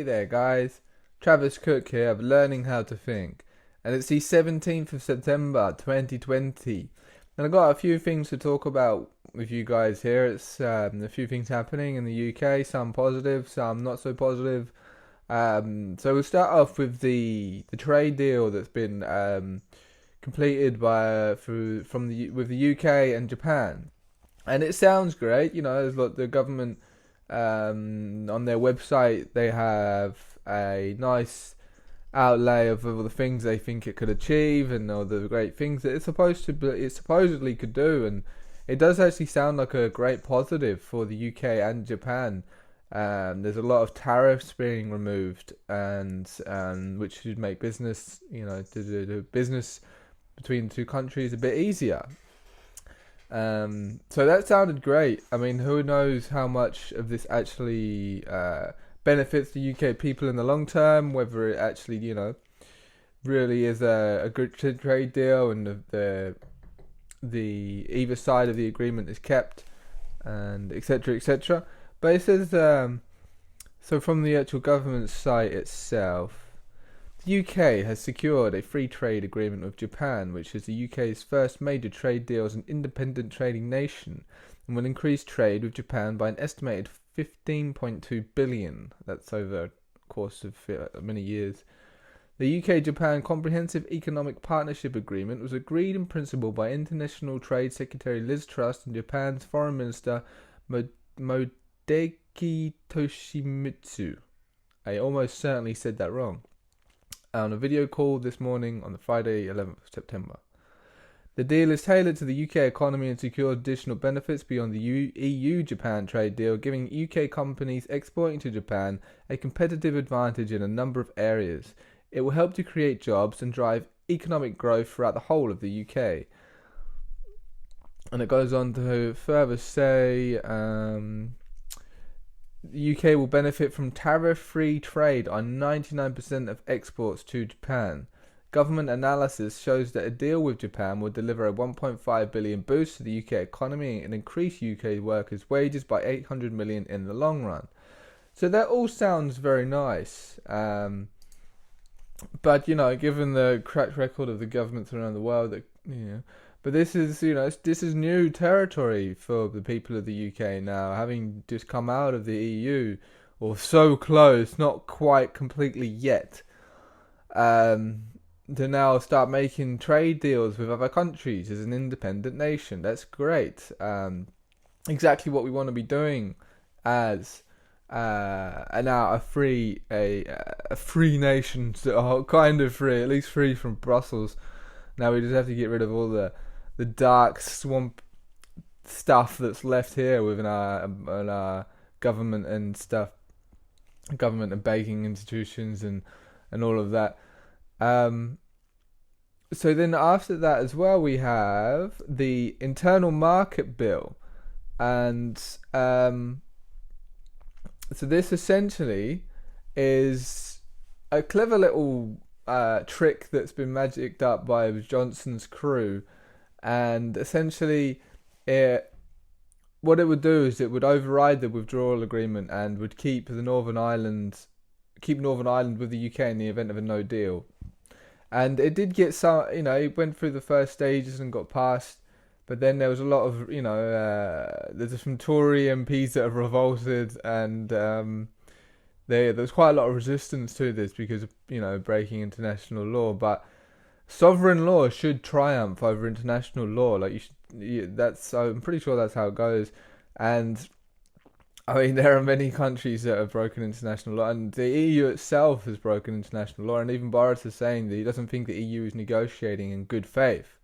Hey there guys, Travis Cook here of Learning How to Think, and it's the 17th of September 2020, and I've got a few things to talk about with you guys here. It's a few things happening in the UK, some positive, some not so positive. So we'll start off with the trade deal that's been completed with the UK and Japan, and it sounds great. There's the government. On their website, they have a nice outlay of all the things they think it could achieve and all the great things that it supposedly could do, and it does actually sound like a great positive for the UK and Japan. There's a lot of tariffs being removed, and which should make business, to do business between the two countries a bit easier. So that sounded great. I mean, who knows how much of this actually benefits the UK people in the long term, whether it actually, really is a good trade deal and the either side of the agreement is kept, and etc, etc. But it says, so from the actual government site itself, the UK has secured a free trade agreement with Japan, which is the UK's first major trade deal as an independent trading nation, and will increase trade with Japan by an estimated 15.2 billion. That's over a course of many years. The UK-Japan Comprehensive Economic Partnership Agreement was agreed in principle by International Trade Secretary Liz Truss and Japan's Foreign Minister Motegi Toshimitsu. I almost certainly said that wrong. On a video call this morning on the Friday 11th of September. The deal is tailored to the UK economy and secures additional benefits beyond the EU-Japan trade deal, giving UK companies exporting to Japan a competitive advantage in a number of areas. It will help to create jobs and drive economic growth throughout the whole of the UK. And it goes on to further say, the UK will benefit from tariff-free trade on 99% of exports to Japan. Government analysis shows that a deal with Japan will deliver a 1.5 billion boost to the UK economy and increase UK workers' wages by 800 million in the long run. So that all sounds very nice. But given the track record of the governments around the world, but this is, this is new territory for the people of the UK now, having just come out of the EU, or so close, not quite completely yet, to now start making trade deals with other countries as an independent nation. That's great. Exactly what we want to be doing as now a free nation, so kind of free, at least free from Brussels. Now we just have to get rid of all the dark swamp stuff that's left here within our government and stuff, government and banking institutions and all of that. So then after that as well, we have the internal market bill, and so this essentially is a clever little trick that's been magicked up by Johnson's crew. And essentially, what it would do is it would override the withdrawal agreement and would keep Northern Ireland with the UK in the event of a no deal. And it did get some, it went through the first stages and got passed, but then there was a lot of, there's some Tory MPs that have revolted, and there was quite a lot of resistance to this because of, breaking international law, but sovereign law should triumph over international law. I'm pretty sure that's how it goes. And I mean, there are many countries that have broken international law, and the EU itself has broken international law. And even Boris is saying that he doesn't think the EU is negotiating in good faith.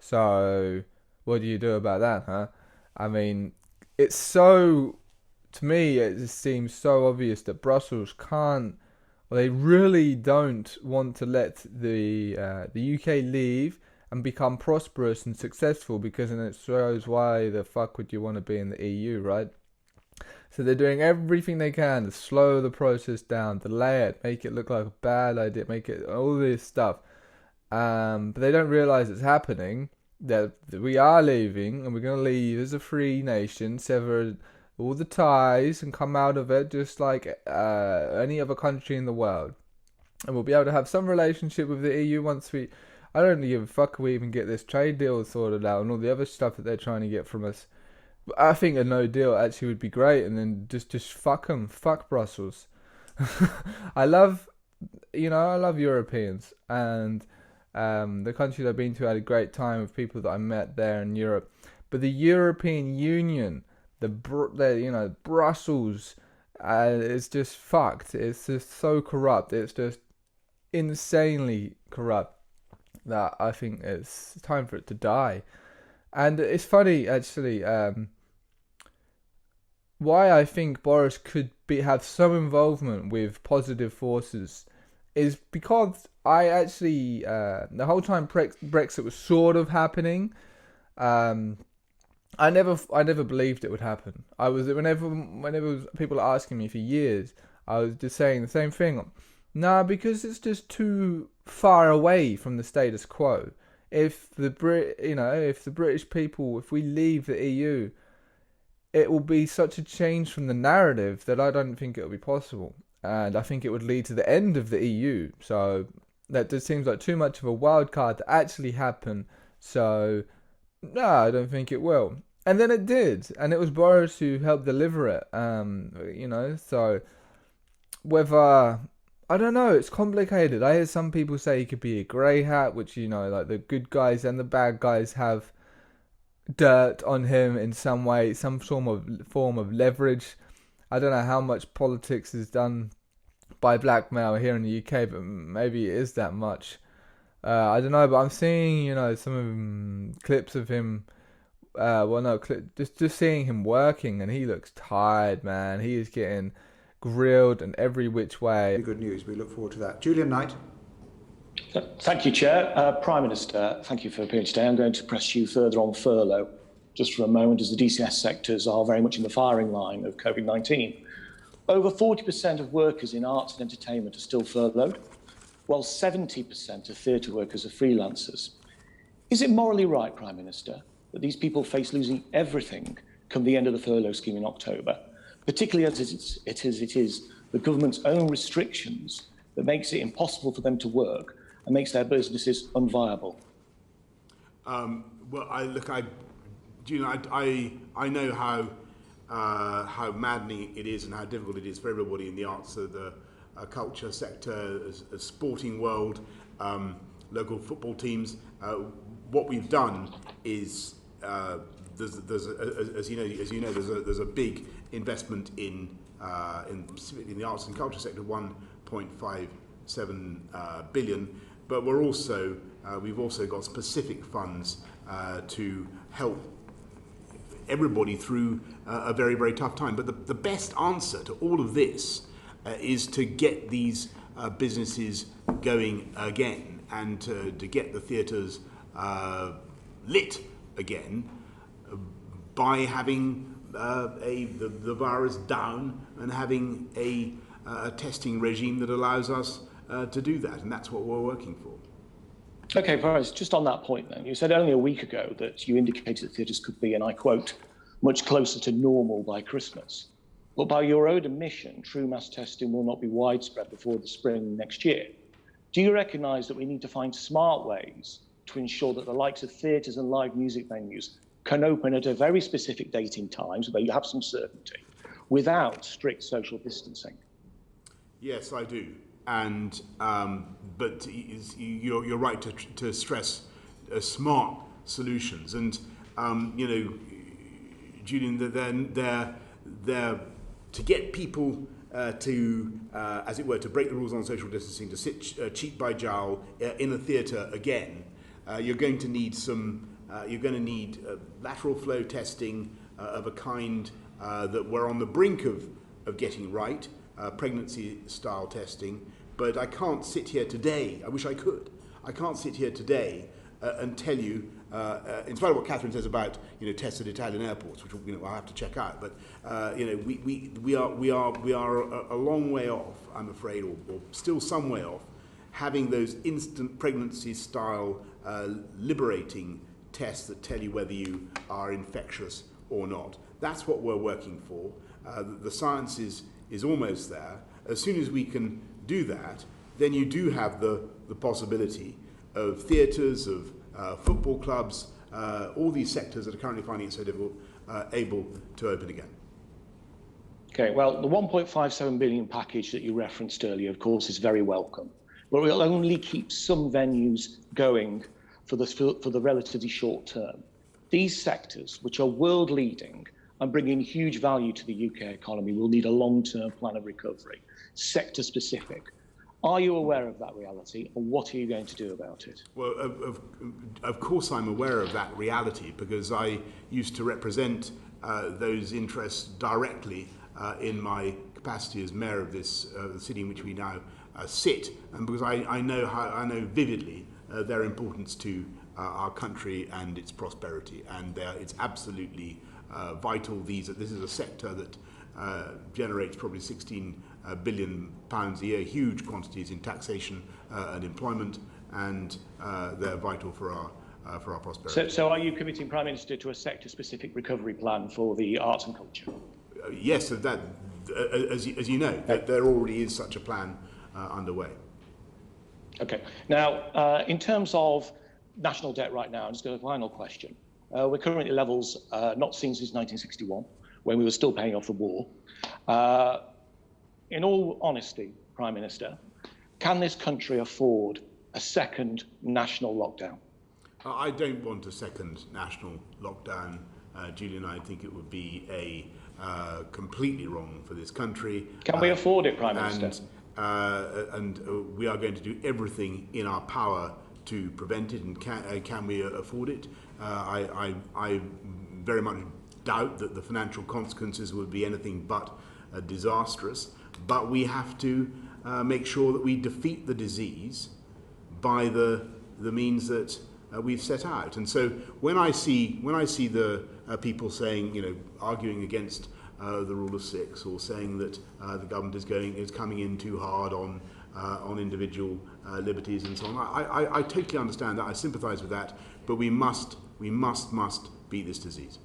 So, what do you do about that, huh? I mean, to me, it just seems so obvious that Brussels can't. Well, they really don't want to let the UK leave and become prosperous and successful, because then it shows why the fuck would you want to be in the EU, right? So they're doing everything they can to slow the process down, delay it, make it look like a bad idea, make it all this stuff. But they don't realise it's happening, that we are leaving, and we're going to leave as a free nation, sever all the ties and come out of it just like any other country in the world. And we'll be able to have some relationship with the EU once we... I don't give a fuck if we even get this trade deal sorted out and all the other stuff that they're trying to get from us. But I think a no deal actually would be great, and then just fuck them. Fuck Brussels. I love Europeans, and the countries I've been to, I had a great time with people that I met there in Europe. But the European Union, Brussels, is just fucked. It's just so corrupt. It's just insanely corrupt that I think it's time for it to die. And it's funny, actually, why I think Boris could have some involvement with positive forces is because I actually, the whole time Brexit was sort of happening, I never believed it would happen. Whenever people are asking me for years, I was just saying the same thing. Nah, because it's just too far away from the status quo. If the British people, if we leave the EU, it will be such a change from the narrative that I don't think it will be possible. And I think it would lead to the end of the EU. So that just seems like too much of a wild card to actually happen. So no, I don't think it will. And then it did. And it was Boris who helped deliver it. So whether... I don't know, it's complicated. I hear some people say he could be a grey hat, which, like the good guys and the bad guys have dirt on him in some way, some form of leverage. I don't know how much politics is done by blackmail here in the UK, but maybe it is that much. I don't know, but I'm seeing, some clips of him. Just seeing him working, and he looks tired, man. He is getting grilled in every which way. Good news. We look forward to that. Julian Knight. Thank you, Chair. Prime Minister, thank you for appearing today. I'm going to press you further on furlough just for a moment, as the DCS sectors are very much in the firing line of COVID-19. Over 40% of workers in arts and entertainment are still furloughed, while 70% of theatre workers are freelancers. Is it morally right, Prime Minister, that these people face losing everything come the end of the furlough scheme in October, particularly as it is the government's own restrictions that makes it impossible for them to work and makes their businesses unviable? I know how maddening it is and how difficult it is for everybody in the arts, the culture sector, a sporting world, local football teams. What we've done is there's a big investment in specifically in the arts and culture sector, 1.57 billion. But we've also got specific funds to help everybody through a very, very tough time. But the best answer to all of this is to get these businesses going again, and to get the theatres lit again by having the virus down and having a testing regime that allows us to do that, and that's what we're working for. Okay, Boris, just on that point then, you said only a week ago that you indicated that theatres could be, and I quote, much closer to normal by Christmas. But by your own admission, true mass testing will not be widespread before the spring next year. Do you recognise that we need to find smart ways to ensure that the likes of theatres and live music venues can open at a very specific date in time, so that you have some certainty, without strict social distancing? Yes, I do. And but you're right to stress smart solutions, and Julian, they're to get people to, as it were, to break the rules on social distancing, to sit cheek by jowl in a theatre again. You're going to need lateral flow testing of a kind that we're on the brink of getting right. Pregnancy-style testing, but I can't sit here today. I wish I could. I can't sit here today and tell you, in spite of what Catherine says about tests at Italian airports, which I'll have to check out. But we are a long way off, I'm afraid, or still some way off, having those instant pregnancy-style liberating tests that tell you whether you are infectious or not. That's what we're working for. The science is almost there. As soon as we can do that, then you do have the possibility of theatres, of football clubs, all these sectors that are currently finding it so difficult, able to open again. Okay, well, the 1.57 billion package that you referenced earlier, of course, is very welcome, but it will only keep some venues going for the relatively short term. These sectors, which are world leading and bringing huge value to the UK economy, will need a long-term plan of recovery, sector specific. Are you aware of that reality, and what are you going to do about it? Well, of course I'm aware of that reality, because I used to represent those interests directly in my capacity as mayor of this the city in which we now sit, and because I know vividly their importance to our country and its prosperity, and it's absolutely vital. This is a sector that generates probably 16 billion pounds a year, huge quantities in taxation and employment, and they're vital for our prosperity. So are you committing, Prime Minister, to a sector-specific recovery plan for the arts and culture? Yes, that as you know, there already is such a plan underway. Okay. Now, in terms of national debt right now, just a final question. We're currently at levels not seen since 1961, when we were still paying off the war. In all honesty, Prime Minister, can this country afford a second national lockdown? I don't want a second national lockdown, Julian. I think it would be completely wrong for this country. Can we afford it, Prime Minister? And we are going to do everything in our power to prevent it. And can we afford it? I very much doubt that the financial consequences would be anything but disastrous. But we have to make sure that we defeat the disease by the means that we've set out. And so when I see the people saying, arguing against the rule of six, or saying that the government is coming in too hard on individual liberties and so on, I totally understand that. I sympathise with that. But we must beat this disease.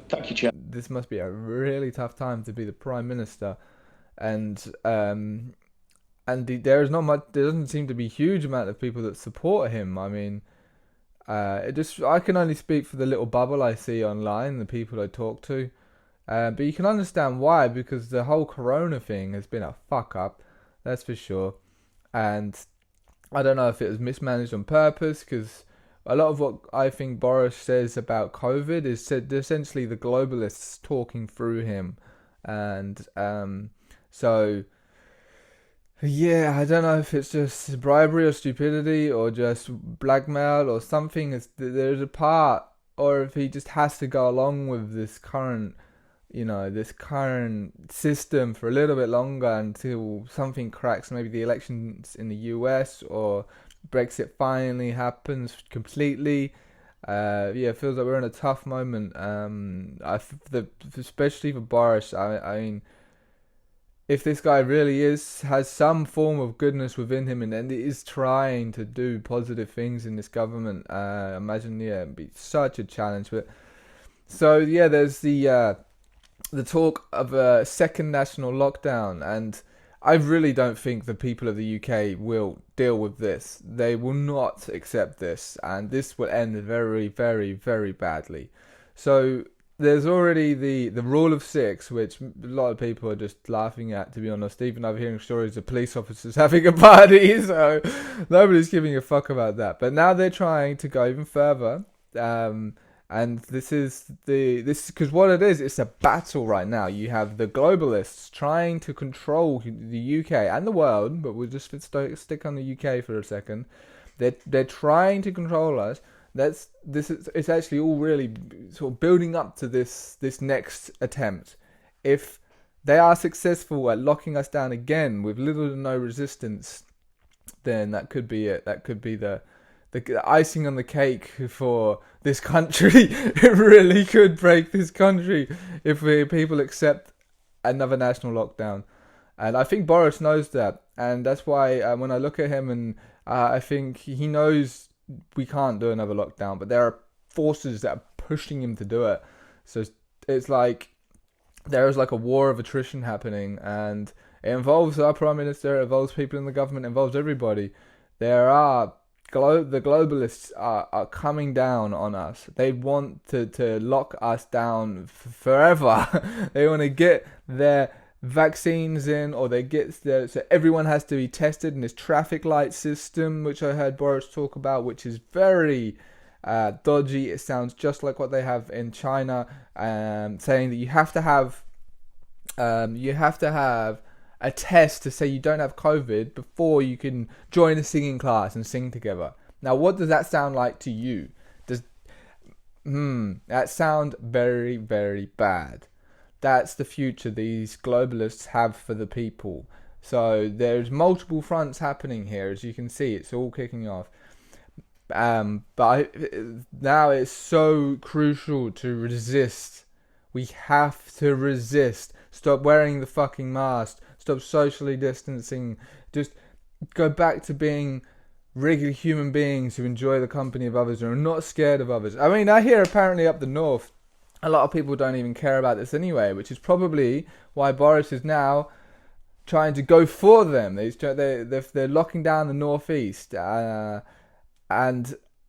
Thank you, Chair. This must be a really tough time to be the Prime Minister, and there is not much. There doesn't seem to be a huge amount of people that support him. I mean, I can only speak for the little bubble I see online, the people I talk to, but you can understand why, because the whole Corona thing has been a fuck up, that's for sure. And I don't know if it was mismanaged on purpose, because a lot of what I think Boris says about COVID is said essentially the globalists talking through him. And so, yeah, I don't know if it's just bribery or stupidity or just blackmail or something. There's a part, or if he just has to go along with this current system for a little bit longer until something cracks, maybe the elections in the US or Brexit finally happens completely. It feels like we're in a tough moment. Especially for Boris. I mean, if this guy really has some form of goodness within him and is trying to do positive things in this government, imagine, it'd be such a challenge. But so there's the talk of a second national lockdown, and I really don't think the people of the UK will deal with this. They will not accept this, and this will end very, very, very badly. So there's already the rule of six, which a lot of people are just laughing at, to be honest. Even I'm hearing stories of police officers having a party, so nobody's giving a fuck about that. But now they're trying to go even further. And this is because what it is, it's a battle right now. You have the globalists trying to control the UK and the world, but we'll just stick on the UK for a second. They're trying to control us. It's actually all really sort of building up to this next attempt. If they are successful at locking us down again with little to no resistance, then that could be it. That could be the icing on the cake for this country. It really could break this country if people accept another national lockdown. And I think Boris knows that. And that's why when I look at him, and I think he knows we can't do another lockdown, but there are forces that are pushing him to do it. So it's like there is like a war of attrition happening, and it involves our Prime Minister, it involves people in the government, it involves everybody. The globalists are coming down on us. They want to lock us down forever. They want to get their vaccines in, or so everyone has to be tested in this traffic light system, which I heard Boris talk about, which is very dodgy. It sounds just like what they have in China, saying that you have to have a test to say you don't have COVID before you can join a singing class and sing together. Now, what does that sound like to you? That sound very, very bad. That's the future these globalists have for the people. So there's multiple fronts happening here, as you can see. It's all kicking off. But now it's so crucial to resist. We have to resist. Stop wearing the fucking mask. Stop socially distancing. Just go back to being regular human beings who enjoy the company of others and are not scared of others. I mean, I hear apparently up the north, a lot of people don't even care about this anyway, which is probably why Boris is now trying to go for them. They're locking down the northeast, and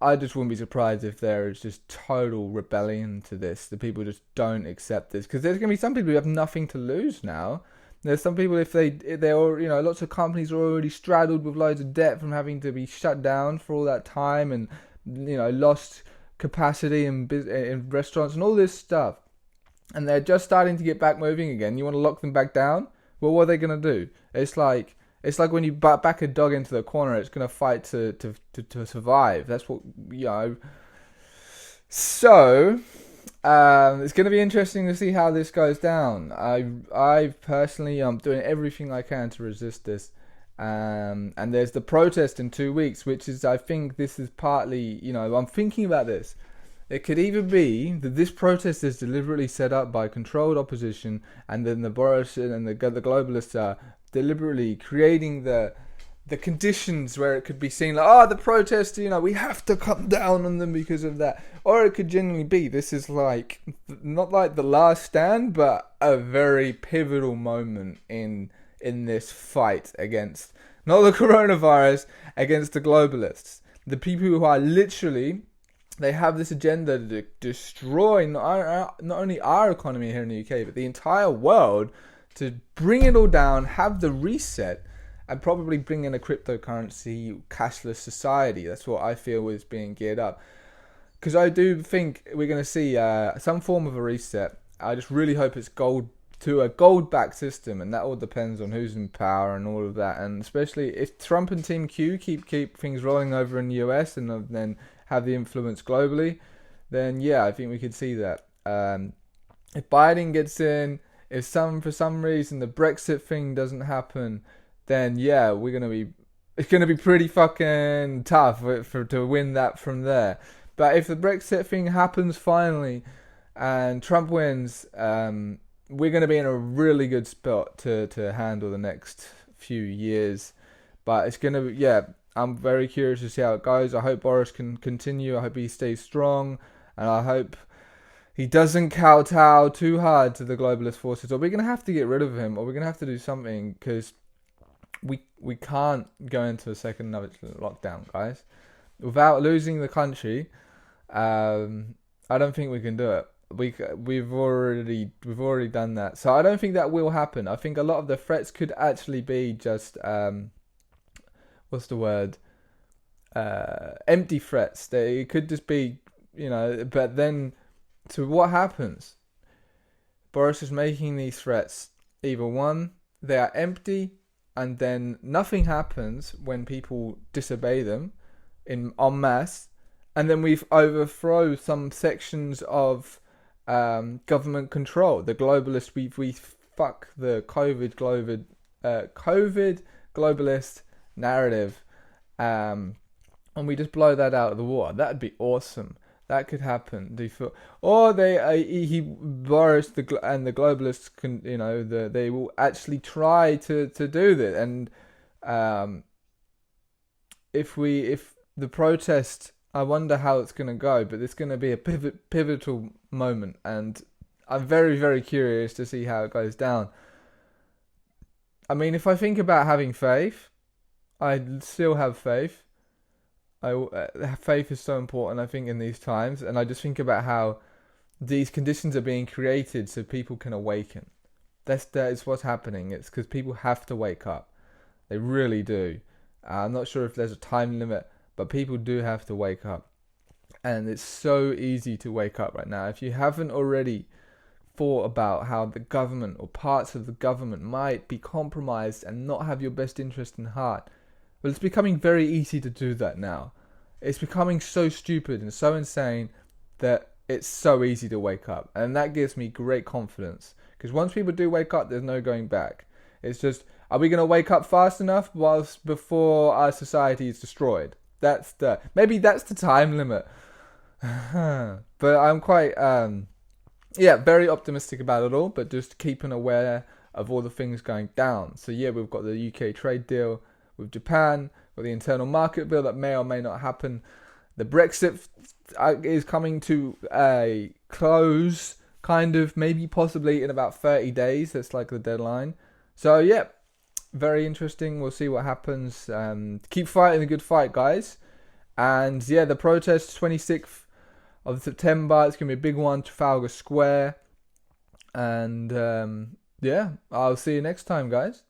I just wouldn't be surprised if there is just total rebellion to this. The people just don't accept this, because there's going to be some people who have nothing to lose now. There's some people, if they're lots of companies are already straddled with loads of debt from having to be shut down for all that time, and lost capacity in restaurants and all this stuff, and they're just starting to get back moving again. You want to lock them back down? Well, what are they going to do? It's like when you back a dog into the corner, it's going to fight to survive. That's what, So it's going to be interesting to see how this goes down. I personally am doing everything I can to resist this. And there's the protest in 2 weeks, which is, I think this is partly, I'm thinking about this. It could even be that this protest is deliberately set up by controlled opposition, and then the Boris and the globalists are deliberately creating the conditions where it could be seen like, the protest, we have to come down on them because of that. Or it could genuinely be, this is like, not like the last stand, but a very pivotal moment in this fight against, not the coronavirus, against the globalists. The people who are literally, they have this agenda to destroy not only our economy here in the UK, but the entire world, to bring it all down, have the reset, and probably bring in a cryptocurrency, cashless society. That's what I feel is being geared up. Because I do think we're going to see some form of a reset. I just really hope it's to a gold-backed system, and that all depends on who's in power and all of that. And especially if Trump and Team Q keep things rolling over in the US and then have the influence globally, then yeah, I think we could see that. If Biden gets in, if for some reason the Brexit thing doesn't happen, then yeah, it's gonna be pretty fucking tough to win that from there. But if the Brexit thing happens finally and Trump wins, we're going to be in a really good spot to handle the next few years. But it's going to I'm very curious to see how it goes. I hope Boris can continue. I hope he stays strong. And I hope he doesn't kowtow too hard to the globalist forces. Or we're going to have to get rid of him, or we're going to have to do something, because we can't go into a second lockdown, guys. Without losing the country, I don't think we can do it. We've already done that, so I don't think that will happen. I think a lot of the threats could actually be just empty threats. They could just be, but then, so what happens? Boris is making these threats. Either one, they are empty, and then nothing happens when people disobey them en masse, and then we've overthrown some sections of government control. The globalists, we fuck the COVID globalist narrative, and we just blow that out of the water. That'd be awesome. That could happen. Or Boris and the globalists can, they will actually try to do that. And if the protest I wonder how it's going to go, but it's going to be a pivotal moment, and I'm very, very curious to see how it goes down. I mean, if I think about having faith, I still have faith. Faith is so important, I think, in these times, and I just think about how these conditions are being created so people can awaken. That is what's happening. It's because people have to wake up. They really do. I'm not sure if there's a time limit, but people do have to wake up. And it's so easy to wake up right now. If you haven't already thought about how the government or parts of the government might be compromised and not have your best interest in heart, well, it's becoming very easy to do that now. It's becoming so stupid and so insane that it's so easy to wake up. And that gives me great confidence. Because once people do wake up, there's no going back. It's just, are we going to wake up fast enough whilst before our society is destroyed? Maybe that's the time limit. But I'm quite, very optimistic about it all, but just keeping aware of all the things going down. So yeah, we've got the UK trade deal with Japan, with the internal market bill that may or may not happen. The Brexit is coming to a close, kind of, maybe possibly in about 30 days. That's like the deadline. So yeah, very interesting. We'll see what happens. Keep fighting the good fight, guys. And yeah, the protest 26th of September. It's going to be a big one, Trafalgar Square. And I'll see you next time, guys.